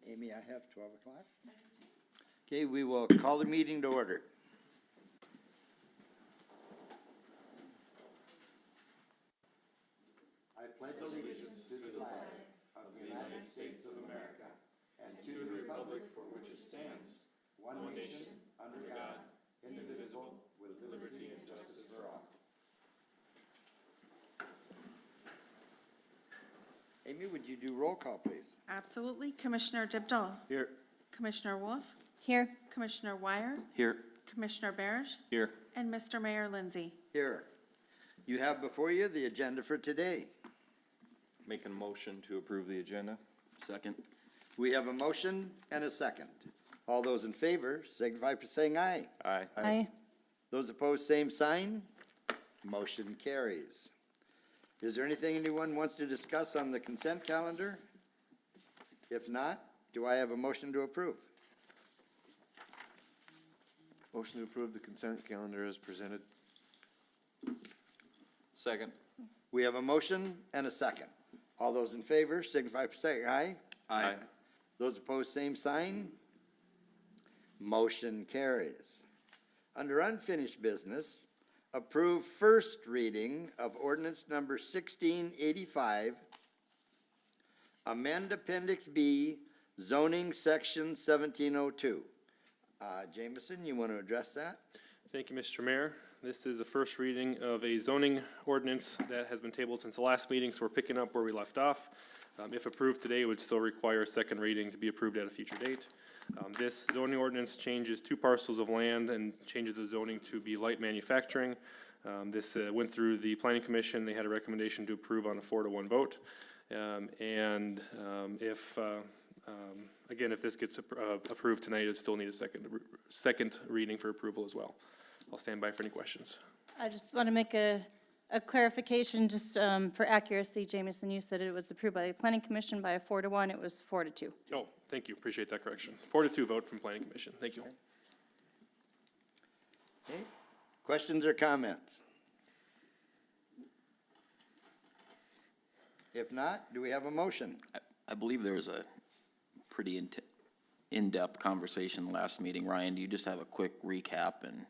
Amy, I have 12 o'clock. Okay, we will call the meeting to order. I pledge allegiance to the flag of the United States of America and to the republic for which it stands, one nation, under God, indivisible, with liberty and justice for all. Amy, would you do roll call, please? Absolutely. Commissioner Dibdall. Here. Commissioner Wolf. Here. Commissioner Wire. Here. Commissioner Barish. Here. And Mr. Mayor Lindsay. Here. You have before you the agenda for today. Making a motion to approve the agenda. Second. We have a motion and a second. All those in favor signify by saying aye. Aye. Aye. Those opposed, same sign. Motion carries. Is there anything anyone wants to discuss on the consent calendar? If not, do I have a motion to approve? Motion to approve the consent calendar as presented. Second. We have a motion and a second. All those in favor signify by saying aye. Aye. Those opposed, same sign. Motion carries. Under unfinished business, approve first reading of ordinance number 1685, amend Appendix B, zoning section 1702. Jameson, you want to address that? Thank you, Mr. Mayor. This is the first reading of a zoning ordinance that has been tabled since the last meeting, so we're picking up where we left off. If approved today, it would still require a second reading to be approved at a future date. This zoning ordinance changes 2 parcels of land and changes the zoning to be light manufacturing. This went through the Planning Commission. They had a recommendation to approve on a 4-to-1 vote. Again, if this gets approved tonight, it still need a second reading for approval as well. I'll stand by for any questions. I just want to make a clarification, just for accuracy. Jameson, you said it was approved by the Planning Commission by a 4-to-1. It was 4-2. Oh, thank you. Appreciate that correction. 4-2 vote from Planning Commission. Thank you. Okay. Questions or comments? If not, do we have a motion? I believe there was a pretty in-depth conversation last meeting. Ryan, do you just have a quick recap and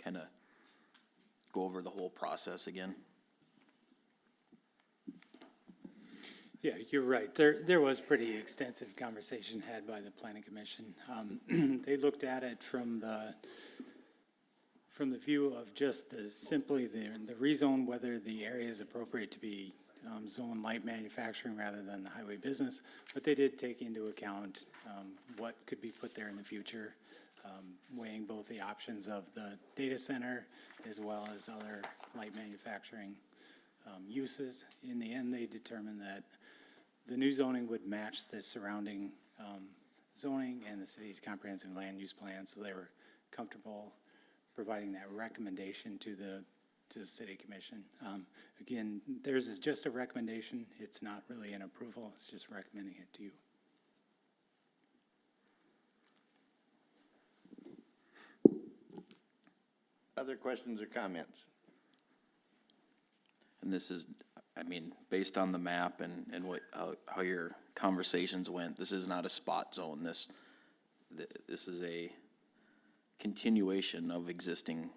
kind of go over the whole process again? Yeah, you're right. There was pretty extensive conversation had by the Planning Commission. They looked at it from the view of just simply the rezone, whether the area is appropriate to be zone light manufacturing rather than the highway business. But they did take into account what could be put there in the future, weighing both the options of the data center as well as other light manufacturing uses. In the end, they determined that the new zoning would match the surrounding zoning and the city's comprehensive land use plan, so they were comfortable providing that recommendation to the city commission. Again, theirs is just a recommendation. It's not really an approval. It's just recommending it to you. Other questions or comments? And this is, I mean, based on the map and what, how your conversations went, this is not a spot zone. This is a continuation of existing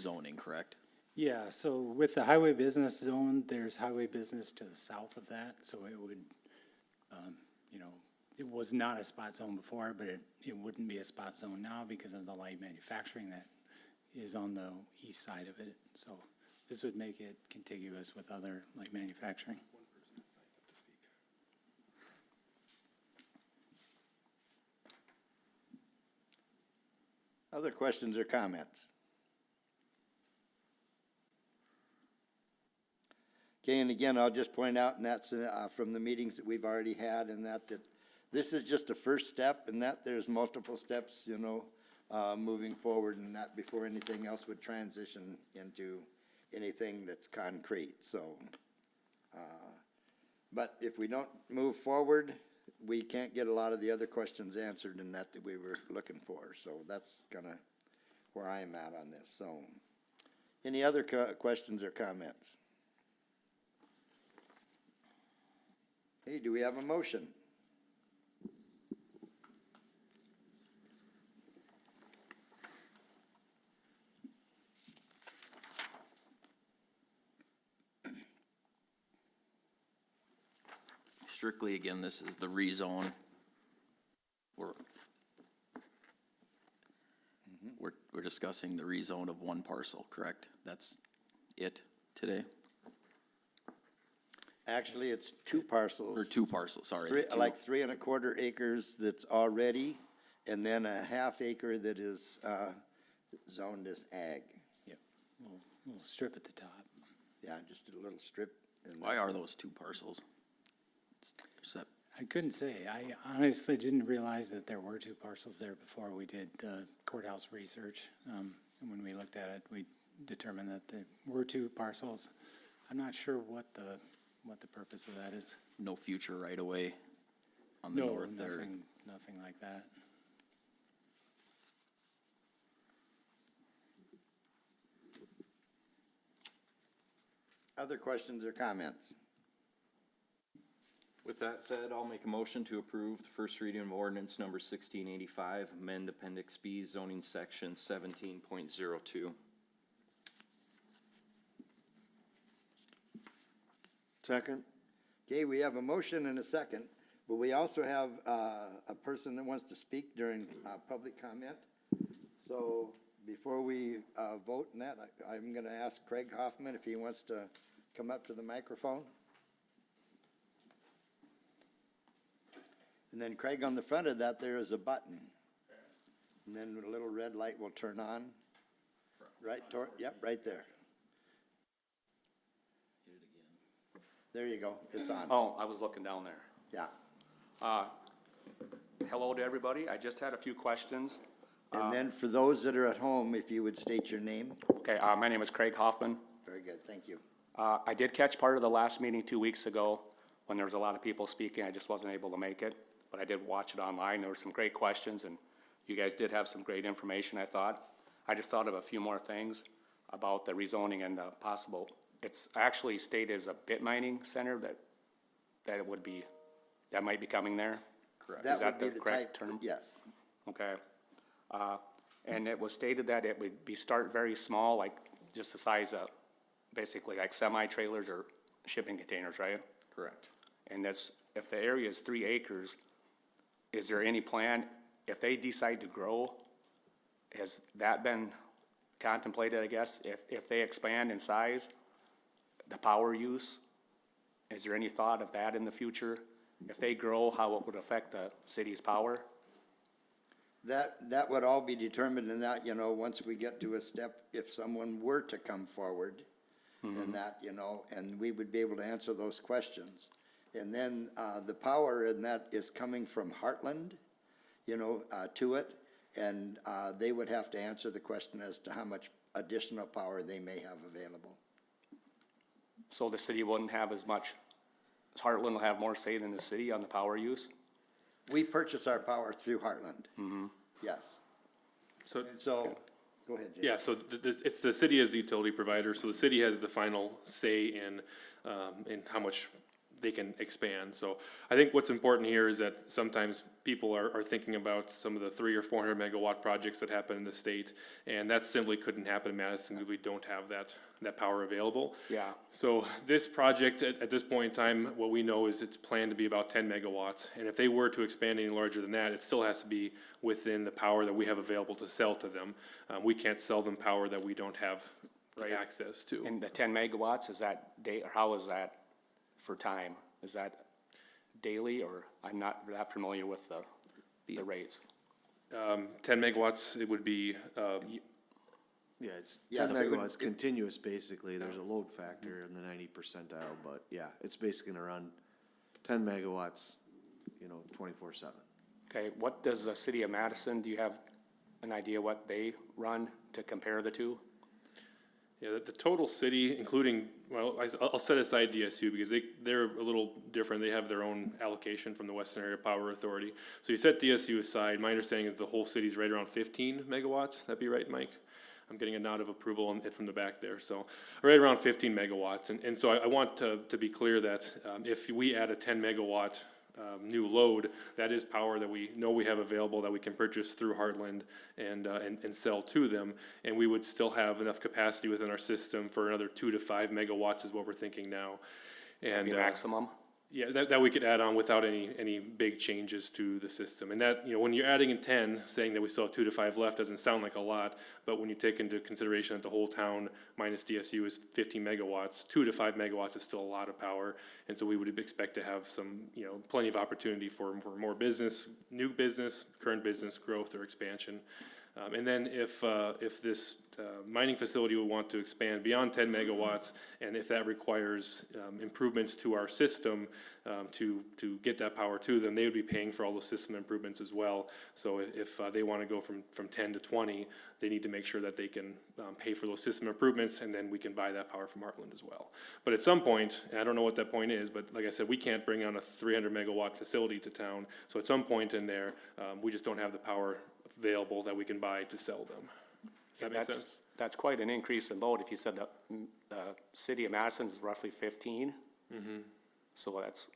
zoning, correct? Yeah, so with the highway business zone, there's highway business to the south of that, so it would, it was not a spot zone before, but it wouldn't be a spot zone now because of the light manufacturing that is on the east side of it. So this would make it contiguous with other light manufacturing. Other questions or comments? Okay, and again, I'll just point out, and that's from the meetings that we've already had, and that this is just a first step, and that there's multiple steps, moving forward, and that before anything else would transition into anything that's concrete. So, but if we don't move forward, we can't get a lot of the other questions answered in that we were looking for. So that's kind of where I'm at on this. So, any other questions or comments? Hey, do we have a motion? strictly, again, this is the rezone. We're discussing the rezone of one parcel, correct? That's it today? Actually, it's two parcels. Or two parcels, sorry. Three, two. like 3¼ acres that's already, and then a ½ acre that is, zoned as ag. Yep, we'll strip at the top. Yeah, just a little strip. and Why then- are those two parcels? Is that, I couldn't say. I honestly didn't realize that there were two parcels there before we did the courthouse research. And when we looked at it, we determined that there were two parcels. I'm not sure what the purpose of that is. no future right away on the No, north there? nothing like that. Other questions or comments? With that said, I'll make a motion to approve the first reading of ordinance number 1685, amend Appendix B zoning section 17.02. Second? Okay, we have a motion and a second, but we also have a person that wants to speak during public comment. So before we vote on that, I'm going to ask Craig Hoffman if he wants to come up to the microphone. And then Craig, on the front of that, there is a button. And then a little red light will turn on. Right, yep, right there. There you go, it's on. Oh, I was looking down there. Yeah. Hello to everybody. I just had a few questions. And then for those that are at home, if you would state your name. Okay, my name is Craig Hoffman. Very good, thank you. I did catch part of the last meeting 2 weeks ago when there was a lot of people speaking. I just wasn't able to make it, but I did watch it online. There were some great questions, and you guys did have some great information, I thought. I just thought of a few more things about the rezoning and the possible. It's actually stated as a bit mining center that might be coming there. Correct. Is That that would be the the correct type, term? yes. Okay. And it was stated that it would be start very small, like just the size of, basically like semi-trailers or shipping containers, right? Correct. And that's, if the area is 3 acres, is there any plan, if they decide to grow, has that been contemplated, I guess? If they expand in size, the power use, is there any thought of that in the future? If they grow, how it would affect the city's power? That would all be determined in that, once we get to a step, if someone were to come forward, and that, and we would be able to answer those questions. And then, the power in that is coming from Heartland, to it, and, they would have to answer the question as to how much additional power they may have available. So the city wouldn't have as much, Heartland will have more say than the city on the power use? We purchase our power through Heartland. Yes. So, And so, go ahead, Jay. yeah, so it's the city as the utility provider, so the city has the final say in how much they can expand. So I think what's important here is that sometimes people are thinking about some of the 300 or 400 megawatt projects that happen in the state, and that simply couldn't happen in Madison because we don't have that power available. Yeah. So this project, at this point in time, what we know is it's planned to be about 10 megawatts. And if they were to expand any larger than that, it still has to be within the power that we have available to sell to them. We can't sell them power that we don't have Right. access to. And the 10 megawatts, is that day, or how is that for time? Is that daily, or I'm not that familiar with the rates? 10 megawatts, it would be, Yeah, it's Yeah, 10 so it would- megawatts continuous, basically. There's a load factor in the 90 percentile, but yeah, it's basically gonna run 10 megawatts, 24/7. Okay, what does the city of Madison, do you have an idea what they run to compare the two? yeah, the total city, including, well, I'll set aside DSU because they're a little different. They have their own allocation from the Western Area Power Authority. So you set DSU aside. My understanding is the whole city's right around 15 megawatts. That'd be right, Mike? I'm getting a nod of approval from the back there. So right around 15 megawatts. And so I want to be clear that if we add a 10 megawatt new load, that is power that we know we have available that we can purchase through Heartland and sell to them. And we would still have enough capacity within our system for another 2 to 5 megawatts is what we're thinking now. And The maximum? Yeah, that we could add on without any big changes to the system. And that, when you're adding in 10, saying that we still have 2 to 5 left doesn't sound like a lot, but when you take into consideration that the whole town minus DSU is 15 megawatts, 2 to 5 megawatts is still a lot of power. And so we would expect to have some, plenty of opportunity for more business, new business, current business growth or expansion. And then if this mining facility would want to expand beyond 10 megawatts, and if that requires improvements to our system to get that power to them, they would be paying for all those system improvements as well. So if they want to go from 10 to 20, they need to make sure that they can pay for those system improvements, and then we can buy that power from Heartland as well. But at some point, and I don't know what that point is, but like I said, we can't bring on a 300 megawatt facility to town. So at some point in there, we just don't have the power available that we can buy to sell them. Does that make sense? That's quite an increase in load. If you said the city of Madison is roughly 15. So that's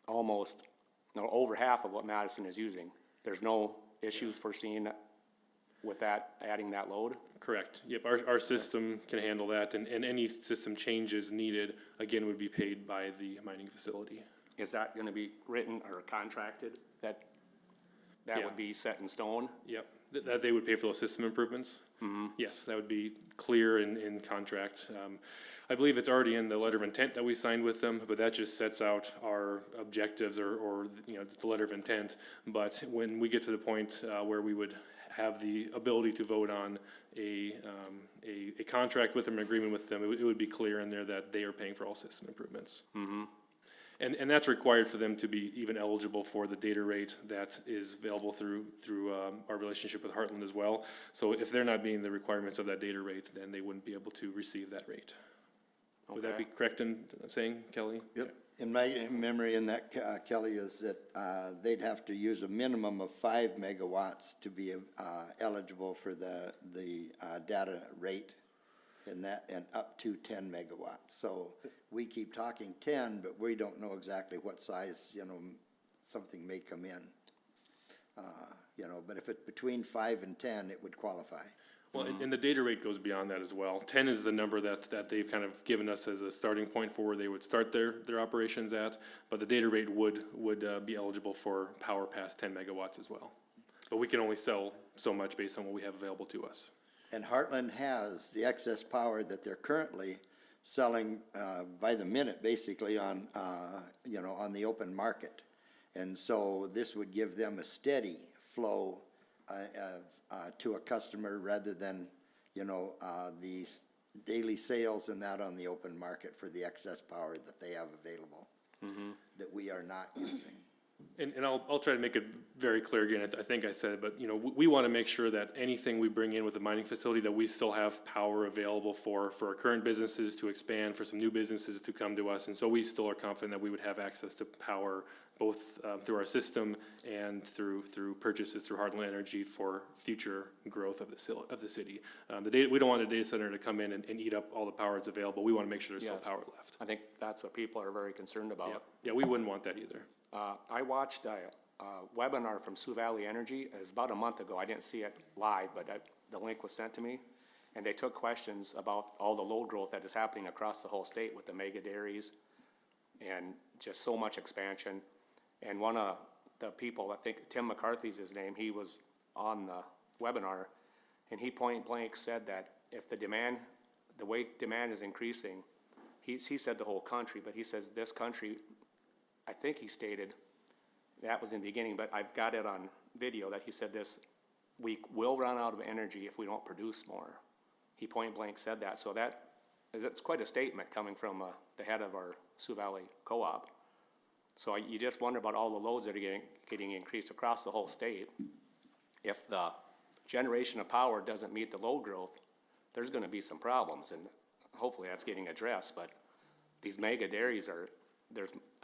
almost, over half of what Madison is using. There's no issues foreseen with that, adding that load? Correct. Yep, our system can handle that, and any system changes needed, again, would be paid by the mining facility. Is that gonna be written or contracted, that Yeah. would be set in stone? Yep, that they would pay for those system improvements? Yes, that would be clear in contract. I believe it's already in the letter of intent that we signed with them, but that just sets out our objectives or the letter of intent. But when we get to the point where we would have the ability to vote on a contract with them, an agreement with them, it would be clear in there that they are paying for all system improvements. And that's required for them to be even eligible for the data rate that is available through our relationship with Heartland as well. So if they're not meeting the requirements of that data rate, then they wouldn't be able to receive that rate. Would that be correct in saying, Kelly? Yep. In my memory in that, Kelly, is that they'd have to use a minimum of 5 megawatts to be eligible for the data rate, and up to 10 megawatts. So we keep talking 10, but we don't know exactly what size, something may come in. But if it's between 5 and 10, it would qualify. Well, and the data rate goes beyond that as well. 10 is the number that they've kind of given us as a starting point for where they would start their operations at, but the data rate would be eligible for power past 10 megawatts as well. But we can only sell so much based on what we have available to us. And Heartland has the excess power that they're currently selling by the minute, basically, on the open market. And so this would give them a steady flow to a customer rather than, the daily sales and that on the open market for the excess power that they have available that we are not using. And I'll try to make it very clear again, I think I said it, but, we want to make sure that anything we bring in with the mining facility, that we still have power available for our current businesses to expand, for some new businesses to come to us. And so we still are confident that we would have access to power both through our system and through purchases through Heartland Energy for future growth of the city. We don't want a data center to come in and eat up all the power that's available. We want to make sure there's still Yes. power left. I think that's what people are very concerned about. Yeah, we wouldn't want that either. I watched a webinar from Sioux Valley Energy. It was about a month ago. I didn't see it live, but the link was sent to me. And they took questions about all the load growth that is happening across the whole state with the mega dairies and just so much expansion. And one of the people, I think Tim McCarthy's his name, he was on the webinar, and he point blank said that if the way demand is increasing, he said the whole country, but he says this country, I think he stated, that was in the beginning, but I've got it on video that he said this week will run out of energy if we don't produce more. He point blank said that, so that's quite a statement coming from the head of our Sioux Valley Co-op. So you just wonder about all the loads that are getting increased across the whole state. If the generation of power doesn't meet the load growth, there's gonna be some problems, and hopefully that's getting addressed, but these mega dairies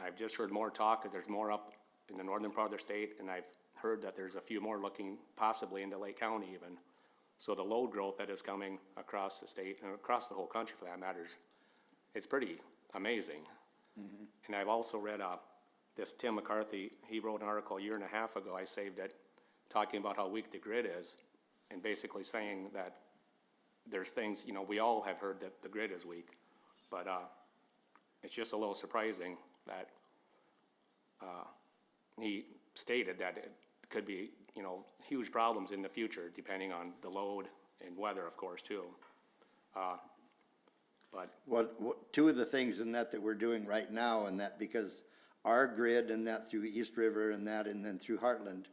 I've just heard more talk, there's more up in the northern part of their state, and I've heard that there's a few more looking possibly into Lake County even. So the load growth that is coming across the state, and across the whole country for that matters, it's pretty amazing. And I've also read this Tim McCarthy, he wrote an article a year and a half ago, I saved it, talking about how weak the grid is, and basically saying that there's things, we all have heard that the grid is weak, but it's just a little surprising that, he stated that it could be, you know, huge problems in the future, depending on the load and weather, of course, too. But, Two of the things in that we're doing right now, and that because our grid and that through East River and that, and then through Heartland,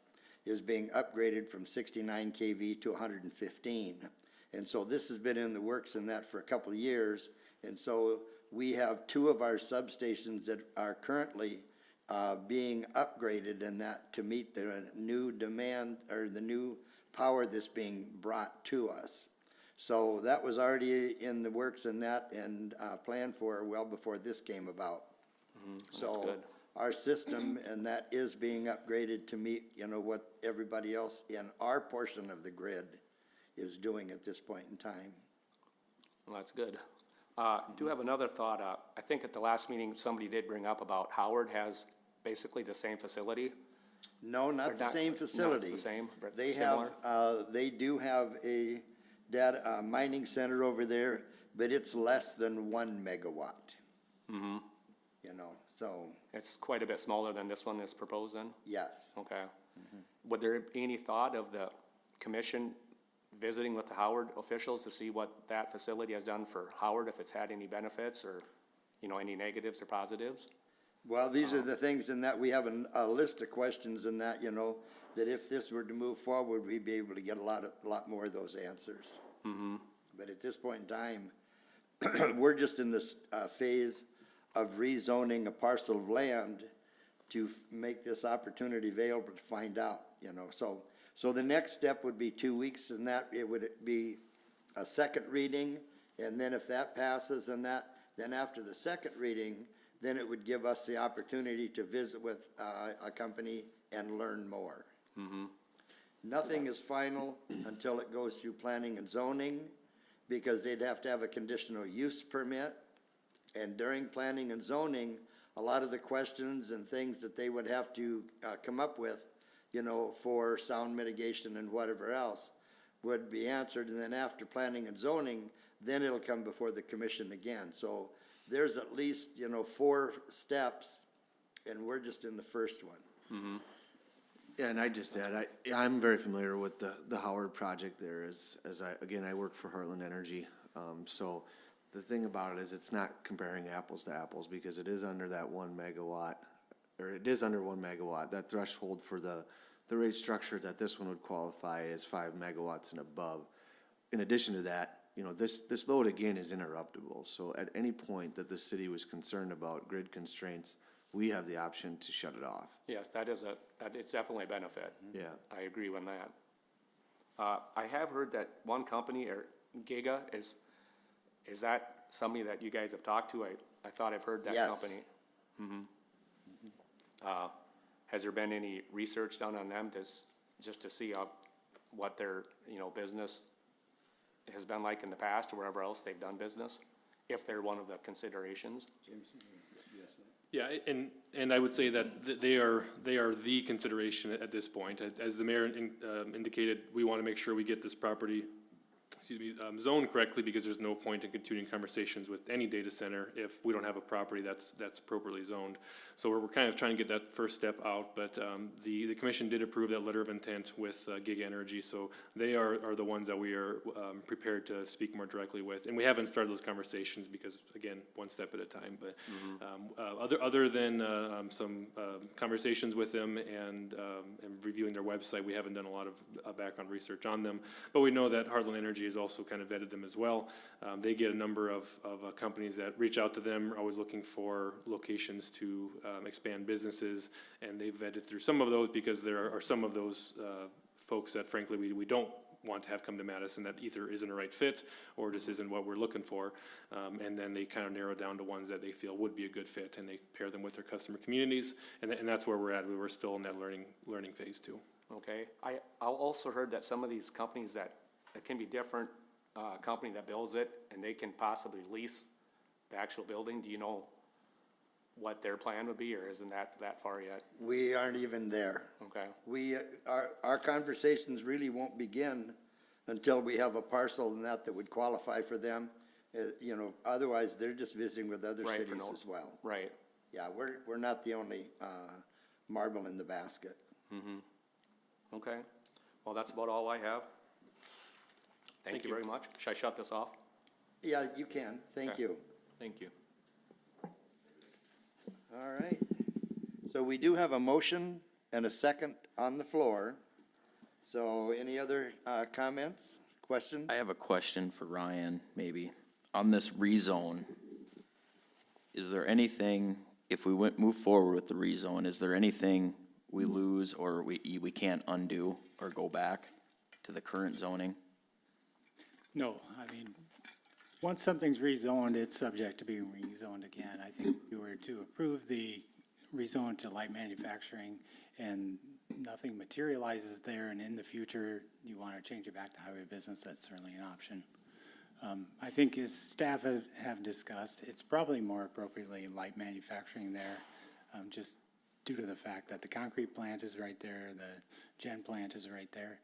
is being upgraded from 69 kV to 115. And so this has been in the works in that for a couple of years. And so we have two of our substations that are currently being upgraded and that to meet the new demand or the new power that's being brought to us. So that was already in the works and that and planned for well before this came about. So good. our system and that is being upgraded to meet, you know, what everybody else in our portion of the grid is doing at this point in time. well, that's good. Do have another thought. I think at the last meeting, somebody did bring up about Howard has basically the same facility. No, Or not the not- same not facility. the same, but They similar? have, they do have a data, mining center over there, but it's less than 1 megawatt. Mm-hmm. You know, so, It's quite a bit smaller than this one is proposed then? yes. Okay. Would there be any thought of the commission visiting with the Howard officials to see what that facility has done for Howard, if it's had any benefits or, you know, any negatives or positives? Well, these are the things in that we have a list of questions in that, you know, that if this were to move forward, we'd be able to get a lot more of those answers. Mm-hmm. But at this point in time, we're just in this phase of rezoning a parcel of land to make this opportunity available to find out, you know. So the next step would be 2 weeks, and that it would be a second reading, and then if that passes and that, then after the second reading, then it would give us the opportunity to visit with a company and learn more. Nothing is final until it goes through planning and zoning, because they'd have to have a conditional use permit. And during planning and zoning, a lot of the questions and things that they would have to come up with, you know, for sound mitigation and whatever else, would be answered. And then after planning and zoning, then it'll come before the commission again. So there's at least, you know, 4 steps, and we're just in the first one. Yeah, and I just add, I'm very familiar with the Howard project there as I work for Heartland Energy. So the thing about it is it's not comparing apples to apples because it is under that 1 megawatt, or it is under 1 megawatt. That threshold for the rate structure that this one would qualify as 5 megawatts and above. In addition to that, you know, this load again is interruptible. So at any point that the city was concerned about grid constraints, we have the option to shut it off. Yes, it's definitely a benefit. Yeah. I agree with that. I have heard that one company, or Giga, is that somebody that you guys have talked to? I thought I've heard that Yes. company. Has there been any research done on them just to see what their, you know, business has been like in the past or wherever else they've done business? If they're one of the considerations? Yeah, and I would say that they are the consideration at this point. As the mayor indicated, we want to make sure we get this property, zoned correctly, because there's no point in continuing conversations with any data center if we don't have a property that's appropriately zoned. So we're kind of trying to get that first step out, but the commission did approve that letter of intent with Giga Energy, so they are the ones that we are prepared to speak more directly with. And we haven't started those conversations because, again, one step at a time. But other than some conversations with them and reviewing their website, we haven't done a lot of background research on them. But we know that Heartland Energy has also kind of vetted them as well. They get a number of companies that reach out to them, are always looking for locations to expand businesses, and they've vetted through some of those because there are some of those folks that frankly we don't want to have come to Madison that either isn't a right fit or just isn't what we're looking for. And then they kind of narrow down to ones that they feel would be a good fit, and they pair them with their customer communities, and that's where we're at. We were still in that learning phase too. Okay. I also heard that some of these companies that it can be different company that builds it, and they can possibly lease the actual building. Do you know what their plan would be, or isn't that far yet? We aren't even there. Okay. Our conversations really won't begin until we have a parcel and that would qualify for them, You know, otherwise, they're just visiting with other Right, for cities no- as well. Right. Yeah, we're not the only marble in the basket. Okay. Well, that's about all I have. Thank Thank you you. very much. Should I shut this off? Yeah, you can. Thank Okay. you. Thank you. All right. So we do have a motion and a second on the floor. So any other comments, questions? I have a question for Ryan, maybe. On this rezone, is there anything, if we move forward with the rezone, is there anything we lose or we can't undo or go back to the current zoning? No, I mean, once something's rezoned, it's subject to being rezoned again. I think if you were to approve the rezone to light manufacturing and nothing materializes there, and in the future, you want to change it back to highway business, that's certainly an option. I think as staff have discussed, it's probably more appropriately light manufacturing there, just due to the fact that the concrete plant is right there, the gen plant is right there.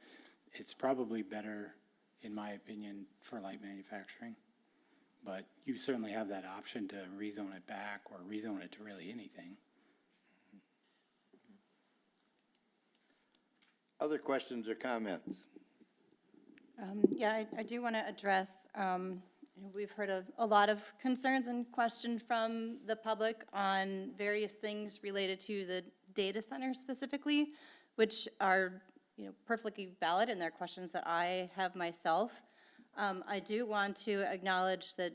It's probably better, in my opinion, for light manufacturing. But you certainly have that option to rezone it back or rezone it to really anything. Other questions or comments? Yeah, I do want to address, we've heard of a lot of concerns and questions from the public on various things related to the data center specifically, which are, perfectly valid, and they're questions that I have myself. I do want to acknowledge that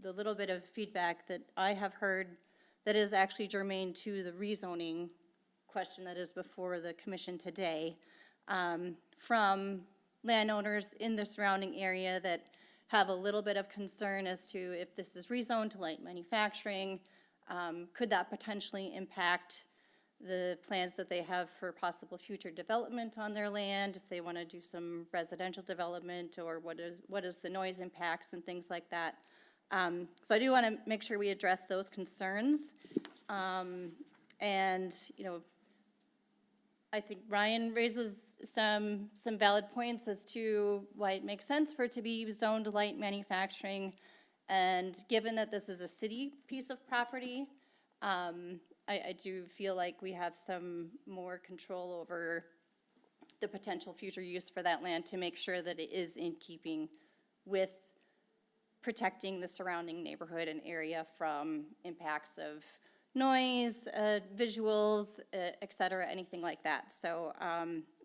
the little bit of feedback that I have heard that is actually germane to the rezoning question that is before the commission today, from landowners in the surrounding area that have a little bit of concern as to if this is rezoned to light manufacturing, could that potentially impact the plans that they have for possible future development on their land, if they want to do some residential development, or what is the noise impacts and things like that. So I do want to make sure we address those concerns. And, I think Ryan raises some valid points as to why it makes sense for it to be zoned light manufacturing. And given that this is a city piece of property, I do feel like we have some more control over the potential future use for that land to make sure that it is in keeping with protecting the surrounding neighborhood and area from impacts of noise, visuals, et cetera, anything like that. So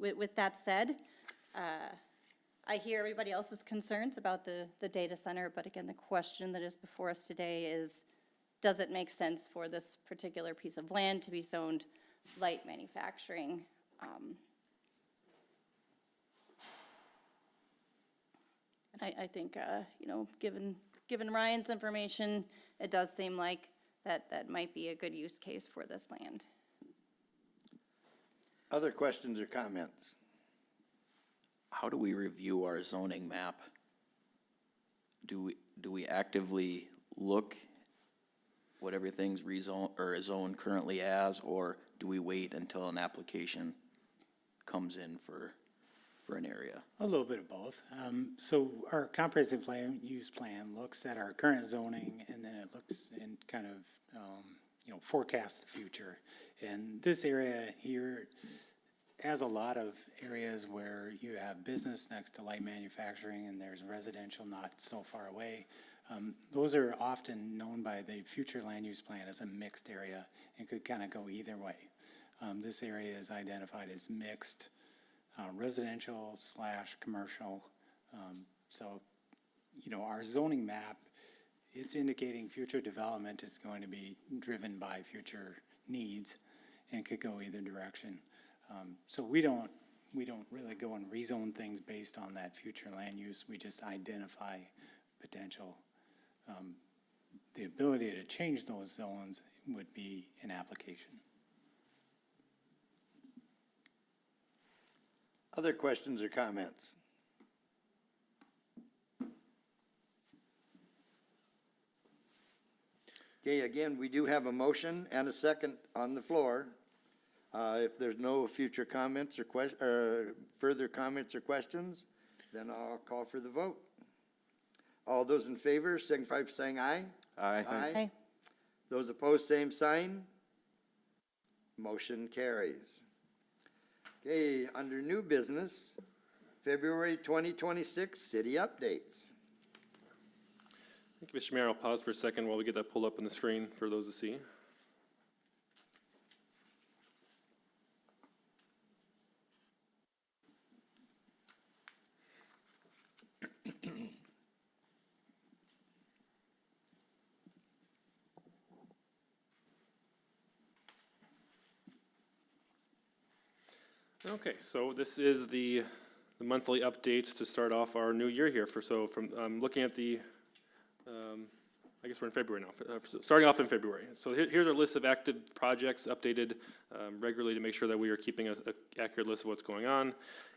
with that said, I hear everybody else's concerns about the data center, but again, the question that is before us today is, does it make sense for this particular piece of land to be zoned light manufacturing? And I think, given Ryan's information, it does seem like that might be a good use case for this land. Other questions or comments? How do we review our zoning map? Do we actively look what everything's rezoned or is zoned currently as, or do we wait until an application comes in for an area? A little bit of both. So our comprehensive land use plan looks at our current zoning, and then it looks and kind of, forecasts the future. And this area here has a lot of areas where you have business next to light manufacturing, and there's residential not so far away. Those are often known by the future land use plan as a mixed area and could kind of go either way. This area is identified as mixed residential / commercial. So, our zoning map, it's indicating future development is going to be driven by future needs and could go either direction. So we don't really go and rezone things based on that future land use. We just identify potential. The ability to change those zones would be an application. Other questions or comments? Okay, again, we do have a motion and a second on the floor. If there's no future comments or further comments or questions, then I'll call for the vote. All those in favor, signify by saying aye. Aye. Aye. Those opposed, same sign. Motion carries. Okay, under new business, February 2026 city updates. Thank you, Mr. Mayor. I'll pause for a second while we get that pulled up on the screen for those to see. Okay, so this is the monthly updates to start off our new year here. From looking at the, I guess we're in February now, starting off in February. So here's our list of active projects updated regularly to make sure that we are keeping a accurate list of what's going on.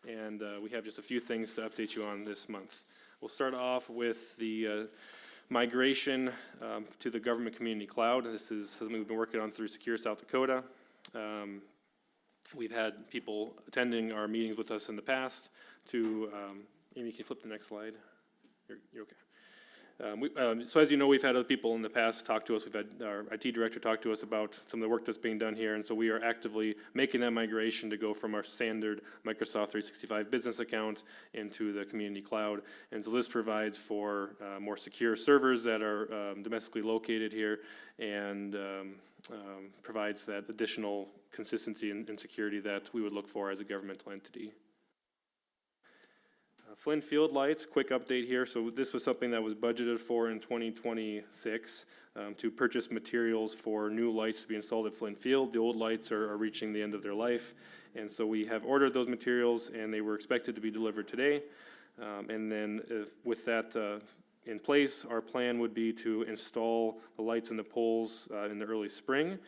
And we have just a few things to update you on this month. We'll start off with the migration to the government community cloud. This is something we've been working on through Secure South Dakota. We've had people attending our meetings with us in the past to, Amy, can you flip the next slide? You're okay. So as you know, we've had other people in the past talk to us. We've had our IT director talk to us about some of the work that's being done here. And so we are actively making that migration to go from our standard Microsoft 365 business account into the community cloud. And so this provides for more secure servers that are domestically located here and provides that additional consistency and security that we would look for as a governmental entity. Flynn Field Lights, quick update here. So this was something that was budgeted for in 2026 to purchase materials for new lights to be installed at Flynn Field. The old lights are reaching the end of their life. And so we have ordered those materials and they were expected to be delivered today. And then with that in place, our plan would be to install the lights and the poles in the early spring.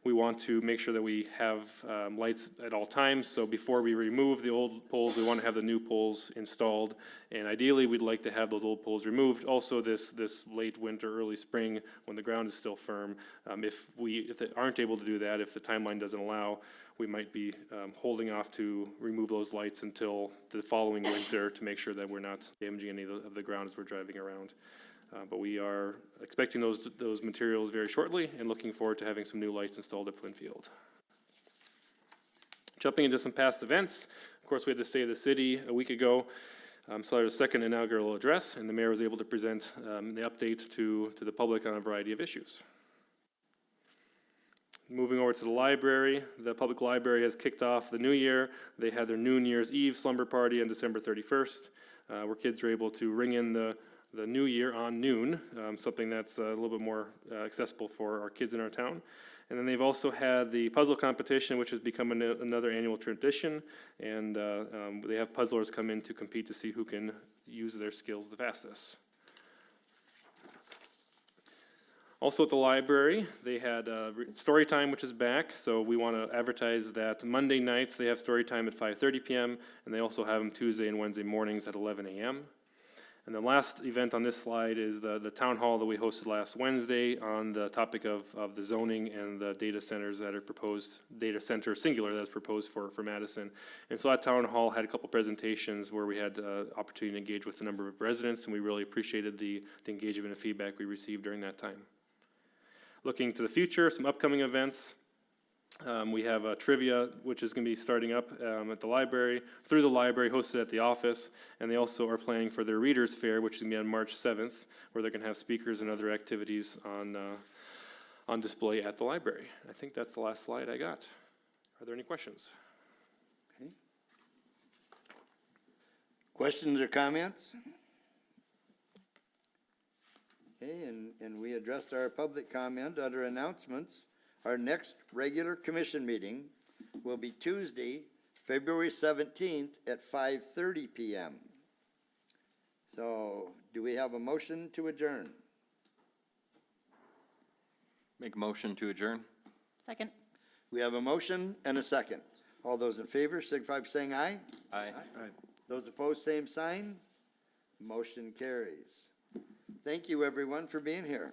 We want to make sure that we have lights at all times, so before we remove the old poles, we want to have the new poles installed, and ideally, we'd like to have those old poles removed. Also, this late winter, early spring, when the ground is still firm, if they aren't able to do that, if the timeline doesn't allow, we might be holding off to remove those lights until the following winter to make sure that we're not damaging any of the ground as we're driving around. But we are expecting those materials very shortly and looking forward to having some new lights installed at Flynn Field. Jumping into some past events, of course, we had the State of the City a week ago. So there's a second inaugural address, and the mayor was able to present the update to the public on a variety of issues. Moving over to the library, the public library has kicked off the new year. They had their New Year's Eve slumber party on December 31st, where kids are able to ring in the new year on noon, something that's a little bit more accessible for our kids in our town. And then they've also had the puzzle competition, which has become another annual tradition. And they have puzzlers come in to compete to see who can use their skills the fastest. Also at the library, they had story time, which is back. So we want to advertise that Monday nights they have story time at 5:30 p.m. And they also have them Tuesday and Wednesday mornings at 11 a.m. And the last event on this slide is the town hall that we hosted last Wednesday on the topic of the zoning and the data centers that are proposed, data center singular that's proposed for Madison. And so that town hall had a couple presentations where we had opportunity to engage with a number of residents, and we really appreciated the engagement and feedback we received during that time. Looking to the future, some upcoming events. We have a trivia, which is going to be starting up at the library, through the library, hosted at the office, and they also are planning for their Readers Fair, which is going to be on March 7th, where they're going to have speakers and other activities on display at the library. I think that's the last slide I got. Are there any questions? Okay. Questions or comments? Okay, and we addressed our public comment under announcements. Our next regular commission meeting will be Tuesday, February 17th at 5:30 p.m. So, do we have a motion to adjourn? Make a motion to adjourn? Second. We have a motion and a second. All those in favor, signify by saying aye. Aye. Those opposed, same sign. Motion carries. Thank you, everyone, for being here.